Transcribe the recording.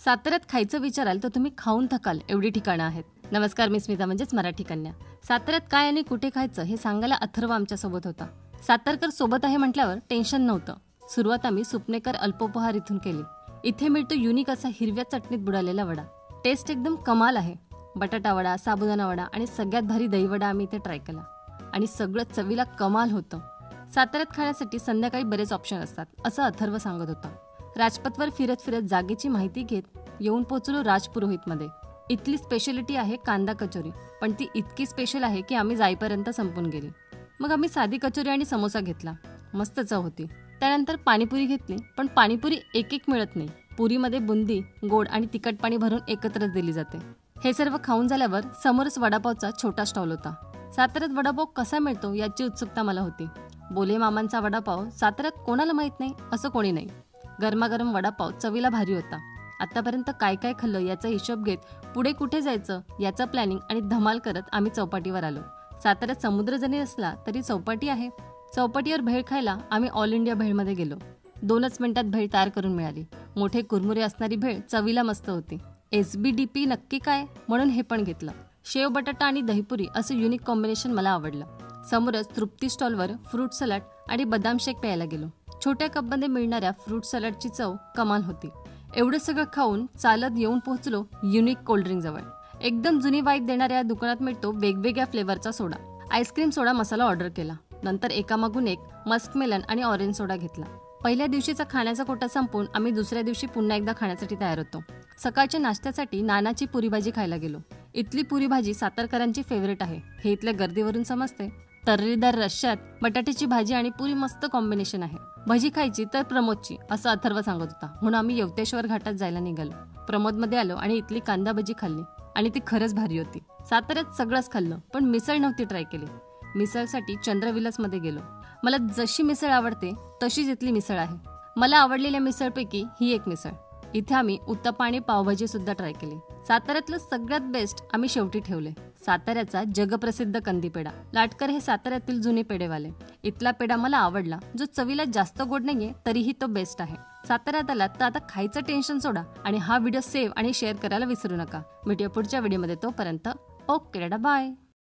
साताऱ्यात खायचं विचाराल तर तुम्ही खाऊन थकाल एवढी ठिकाणं आहेत. नमस्कार, मी स्मिता म्हणजेच मराठी कन्या. साताऱ्यात काय आणि कुठे खायचं हे सांगायला अथर्व आमच्यासोबत होता. सातारकर सोबत आहे म्हटल्यावर टेन्शन नव्हतं. सुरुवात आम्ही सुपनेकर अल्पोपहार इथून केली. इथे मिळतो युनिक असा हिरव्या चटणीत बुडालेला वडा. टेस्ट एकदम कमाल आहे. बटाटा वडा, साबुदाणा वडा आणि सगळ्यात भारी दही वडा आम्ही इथे ट्राय केला आणि सगळं चवीला कमाल होतं. साताऱ्यात खाण्यासाठी संध्याकाळी बरेच ऑप्शन असतात असं अथर्व सांगत होता. राजपथवर फिरत फिरत जागेची माहिती घेत येऊन पोहोचलो राजपुरोहितमध्ये. इथली स्पेशालिटी आहे कांदा कचोरी, पण ती इतकी स्पेशल आहे की आम्ही जाईपर्यंत संपून गेली. मग आम्ही साधी कचोरी आणि समोसा घेतला. मस्त चव होती. त्यानंतर पाणीपुरी घेतली, पण पाणीपुरी एक एक मिळत नाही. पुरीमध्ये बुंदी, गोड आणि तिखट पाणी भरून एकत्रच दिली जाते. हे सर्व खाऊन झाल्यावर समोरच वडापावचा छोटा स्टॉल होता. साताऱ्यात वडापाव कसा मिळतो याची उत्सुकता मला होती. बोले मामांचा वडापाव साताऱ्यात कोणाला माहीत नाही असं कोणी नाही. गरमागरम वडापाव चवीला भारी होता. आतापर्यंत काय काय खाल्लं याचा हिशोब घेत पुढे कुठे जायचं याचा प्लॅनिंग आणि धमाल करत आम्ही चौपाटीवर आलो. साताऱ्यात समुद्र जरी असला तरी चौपाटी आहे. चौपाटीवर भेळ खायला आम्ही ऑल इंडिया भेळमध्ये गेलो. 2च मिनिटात भेळ तयार करून मिळाली. मोठे कुरमुरे असणारी भेळ चवीला मस्त होती. SBDP नक्की काय म्हणून हे पण घेतलं. शेव बटाटा आणि दहीपुरी असं युनिक कॉम्बिनेशन मला आवडलं. समोरच तृप्ती स्टॉलवर फ्रूट सलाड आणि बदाम शेक प्यायला गेलो. छोट्या कपमध्ये मिळणाऱ्या फ्रूट सलाडची चव कमाल होती. एवढं सगळं खाऊन चालत येऊन पोहोचलो युनिक कोल्ड्रिंक जवळ. एकदम जुनी वाईब देणाऱ्या दुकानात मिळतो वेगवेगळ्या फ्लेवरचा सोडा. आईस्क्रीम सोडा मसाला ऑर्डर केला. नंतर एकामागून एक मस्क मेलन आणि ऑरेंज सोडा घेतला. पहिल्या दिवशीचा खाण्याचा कोटा संपून आम्ही दुसऱ्या दिवशी पुन्हा एकदा खाण्यासाठी तयार होतो. सकाळच्या नाश्त्यासाठी नानाची पुरी भाजी खायला गेलो. इथली पुरी भाजी सातारकरांची फेवरेट आहे हे इथल्या गर्दीवरून समजते. तर्रीदार रश्श्यात बटाट्याची भाजी आणि पुरी मस्त कॉम्बिनेशन आहे. भजी खायची तर प्रमोदची असं अथर्व सांगत होता. म्हणून आम्ही यवतेश्वर घाटात जायला निघालो. प्रमोदमध्ये आलो आणि इथली कांदा भजी खाल्ली आणि ती खरंच भारी होती. साताऱ्यात सगळंच खाल्लं पण मिसळ नव्हती ट्राय केली. मिसळसाठी चंद्रविलासमध्ये गेलो. मला जशी मिसळ आवडते तशीच इथली मिसळ आहे. मला आवडलेल्या मिसळपैकी ही एक मिसळ. इथे आम्ही उत्तप्पा आणि पावभाजी सुद्धा ट्राय केली. साताऱ्यातलं सगळ्यात बेस्ट आम्ही शेवटी ठेवले. साताऱ्याचा जगप्रसिद्ध कंदी पेढा. लाटकर हे साताऱ्यातील जुने पेढेवाले. इथला पेढा मला आवडला, जो चवीला जास्त गोड नाहीये तरीही तो बेस्ट आहे. साताऱ्यात आलात तर आता खायचं टेन्शन सोडा आणि हा व्हिडिओ सेव्ह आणि शेअर करायला विसरू नका. भेटूया पुढच्या व्हिडिओमध्ये. तोपर्यंत ओके, बाय.